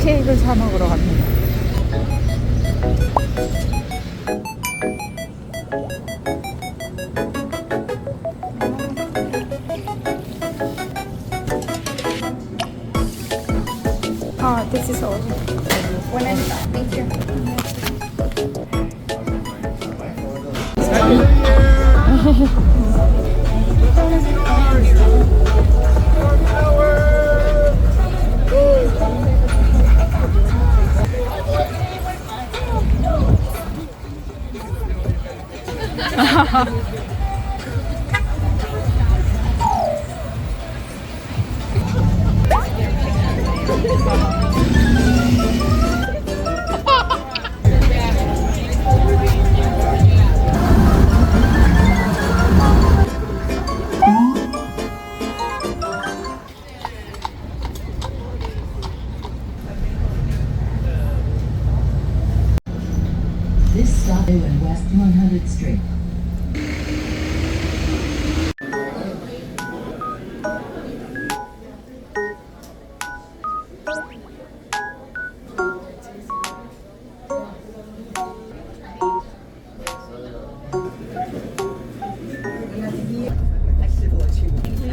케이크를 사 먹으러 갑니다. This is all. One and thank you. This stop is in West 100th Street.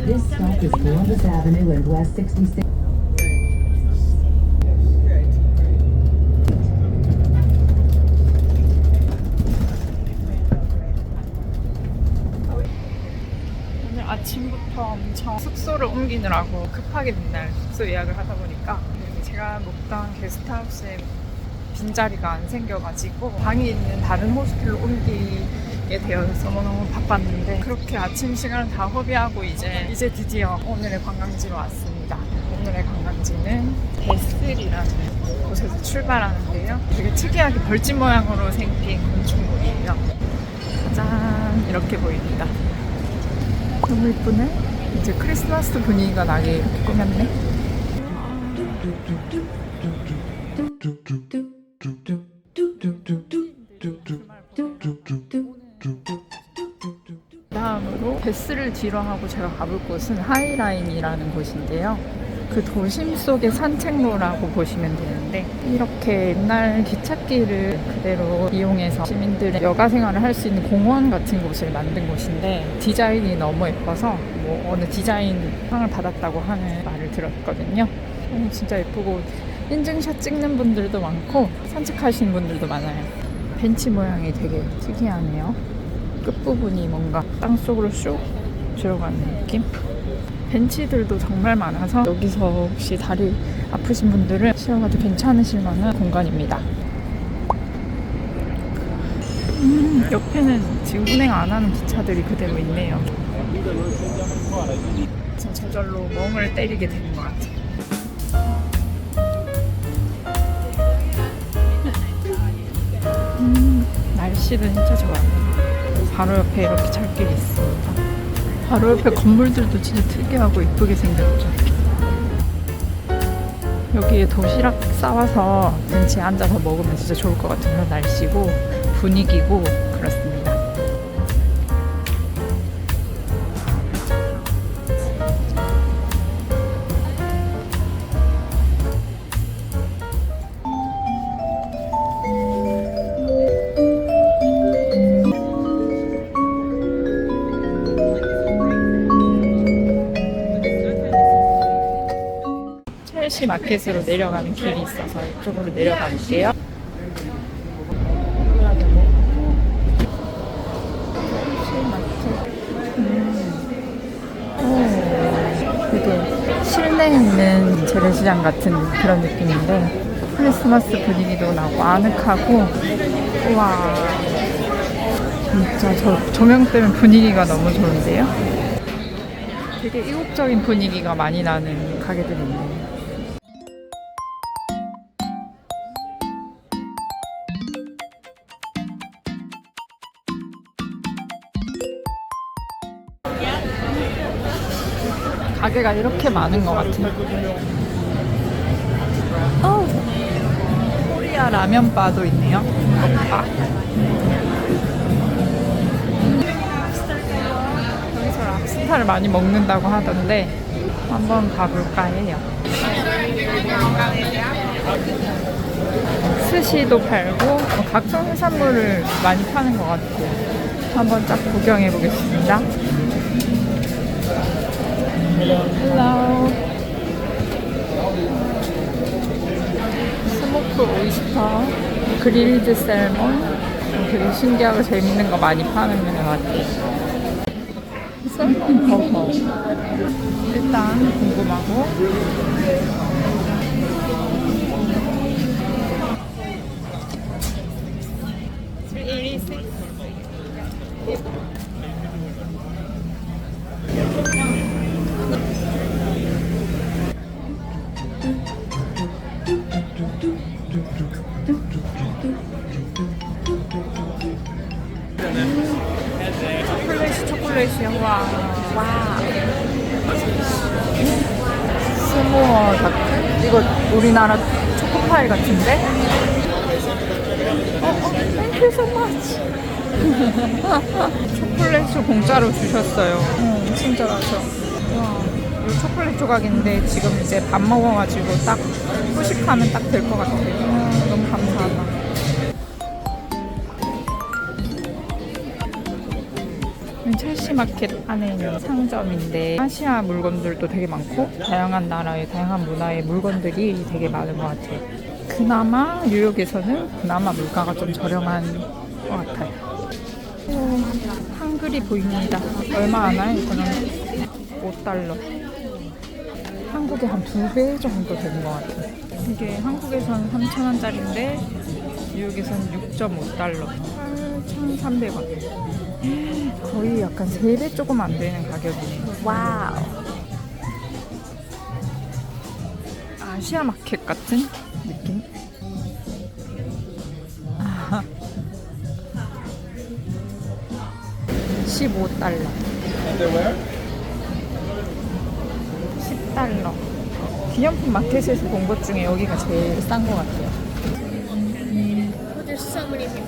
This stop is Columbus Avenue and West 66. 아침부터 엄청 숙소를 옮기느라고 급하게 맨날 숙소 예약을 하다 보니까 제가 묵던 게스트하우스에 빈자리가 안 생겨가지고 방이 있는 다른 호스텔로 옮기게 되어서 너무 바빴는데 그렇게 아침 시간을 다 허비하고 이제 드디어 오늘의 관광지로 왔습니다. 오늘의 관광지는 베슬이라는 곳에서 출발하는데요. 되게 특이하게 벌집 모양으로 생긴 건축물이에요. 짜잔, 이렇게 보입니다. 너무 이쁘네. 이제 크리스마스 분위기가 나게 이렇게 꾸몄네. 다음으로 베스를 뒤로 하고 제가 가볼 곳은 하이라인이라는 곳인데요. 그 도심 속의 산책로라고 보시면 되는데 이렇게 옛날 기찻길을 그대로 이용해서 시민들의 여가 생활을 할 수 있는 공원 같은 곳을 만든 곳인데 디자인이 너무 예뻐서 뭐 어느 디자인 상을 받았다고 하는 말을 들었거든요. 진짜 예쁘고 인증샷 찍는 분들도 많고 산책하시는 분들도 많아요. 벤치 모양이 되게 특이하네요. 끝부분이 뭔가 땅속으로 쑥 들어가는 느낌? 벤치들도 정말 많아서 여기서 혹시 다리 아프신 분들은 쉬어가도 괜찮으실 만한 공간입니다. 옆에는 지금 운행 안 하는 기차들이 그대로 있네요. 저절로 멍을 때리게 되는 것 같아요. 날씨도 진짜 좋아요. 바로 옆에 이렇게 잘길이 있습니다. 바로 옆에 건물들도 진짜 특이하고 이쁘게 생겼죠. 여기에 도시락 싸와서 벤치에 앉아서 먹으면 진짜 좋을 것 같은 그런 날씨고 분위기고 그렇습니다. 첼시 마켓으로 내려가는 길이 있어서 이쪽으로 내려가 볼게요. 되게 실내에 있는 재래시장 같은 그런 느낌인데 크리스마스 분위기도 나고 아늑하고 우와 진짜 저 조명 때문에 분위기가 너무 좋은데요? 되게 이국적인 분위기가 많이 나는 가게들이 있네요. 가게가 이렇게 많은 것 같아요. 코리아 라면바도 있네요. 바. 여기서 랍스타를 많이 먹는다고 하던데 한번 가볼까 해요. 스시도 팔고 각종 해산물을 많이 파는 것 같아요. 한번 쫙 구경해 보겠습니다. Hello. 스모크 오이스터, 그릴드 셀몬, 되게 신기하고 재밌는 거 많이 파는 것 같아요. 셀몬 버거 일단 궁금하고, 초콜릿이요. 와. 스모어 다크? 이거 우리나라 초코파이 같은데? Thank you so much. 초콜릿을 공짜로 주셨어요. 친절하죠. 와, 이 초콜릿 조각인데 지금 이제 밥 먹어가지고 딱 후식하면 딱 될 것 같아요. 너무 감사하다. 첼시 마켓 안에 있는 상점인데 아시아 물건들도 되게 많고 다양한 나라의 다양한 문화의 물건들이 되게 많은 것 같아요. 그나마 뉴욕에서는 그나마 물가가 좀 저렴한 것 같아요. 한글이 보입니다. 얼마 안 와요? 이거는 $5. 한국에 한 2배 정도 되는 것 같아요. 이게 한국에서는 3,000원짜리인데 뉴욕에서는 $6.5, 8,300원. 거의 약간 3배 조금 안 되는 가격이네요. 와우. 아시아 마켓 같은 느낌? $15. $10. 기념품 마켓에서 본 것 중에 여기가 제일 싼 것 같아요. There's so many people.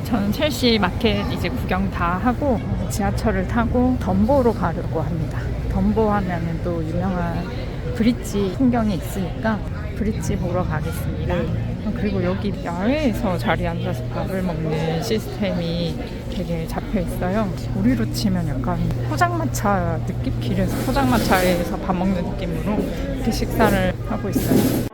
저는 첼시 마켓 이제 구경 다 하고 지하철을 타고 덤보로 가려고 합니다. 덤보 하면은 또 유명한 브릿지 풍경이 있으니까 브릿지 보러 가겠습니다. 그리고 여기 야외에서 자리에 앉아서 밥을 먹는 시스템이 되게 잡혀 있어요. 우리로 치면 약간 포장마차 느낌? 길에서 포장마차에서 밥 먹는 느낌으로 이렇게 식사를 하고 있어요.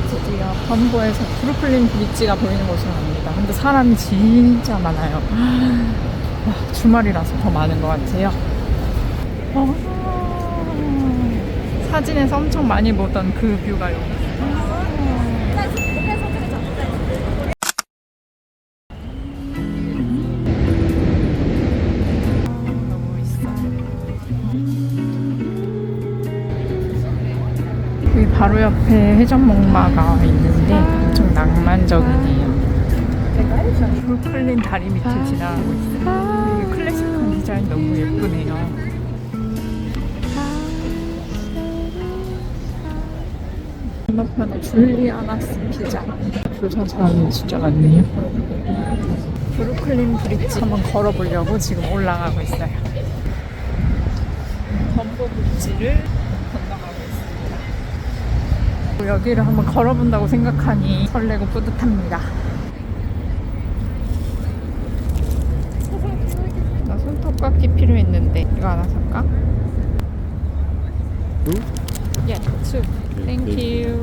드디어 덤보에서 브루클린 브릿지가 보이는 곳으로 갑니다. 근데 사람이 진짜 많아요. 와, 주말이라서 더 많은 것 같아요. 사진에서 엄청 많이 보던 그 뷰가 여기 너무 있어요. 여기 바로 옆에 회전목마가 있는데 엄청 낭만적이네요. 브루클린 다리 밑을 지나가고 있어요. 이게 클래식한 디자인 너무 예쁘네요. 건너편에 줄리아나스 피자. 줄 선 사람이 진짜 많네요. 브루클린 브릿지 한번 걸어보려고 지금 올라가고 있어요. 덤보 브릿지를 건너가고 있습니다. 여기를 한번 걸어본다고 생각하니 설레고 뿌듯합니다. 나 손톱깎이 필요했는데 이거 하나 살까? 예, two. Thank you.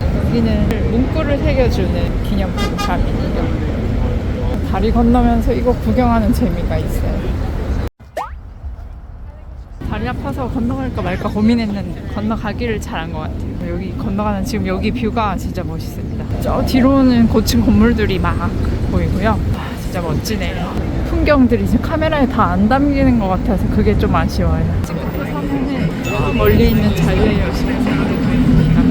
여기는 문구를 새겨주는 기념품 샵이에요. 다리 건너면서 이거 구경하는 재미가 있어요. 다리 아파서 건너갈까 말까 고민했는데 건너가기를 잘한 것 같아요. 여기 건너가는 지금 여기 뷰가 진짜 멋있습니다. 저 뒤로는 고층 건물들이 막 보이고요. 와, 진짜 멋지네요. 풍경들이 지금 카메라에 다 안 담기는 것 같아서 그게 좀 아쉬워요. 지금부터 서면은 저 멀리 있는 자유의 여신을 보입니다.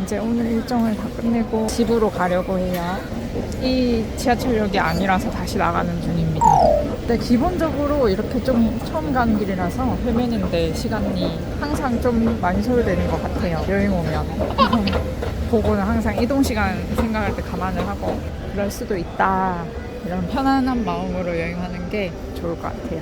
이제 오늘 일정을 다 끝내고 집으로 가려고 해요. 이 지하철역이 아니라서 다시 나가는 중입니다. 근데 기본적으로 이렇게 좀 처음 가는 길이라서 헤매는데 시간이 항상 좀 많이 소요되는 것 같아요. 여행 오면. 보고는 항상 이동 시간 생각할 때 감안을 하고 그럴 수도 있다. 이런 편안한 마음으로 여행하는 게 좋을 것 같아요.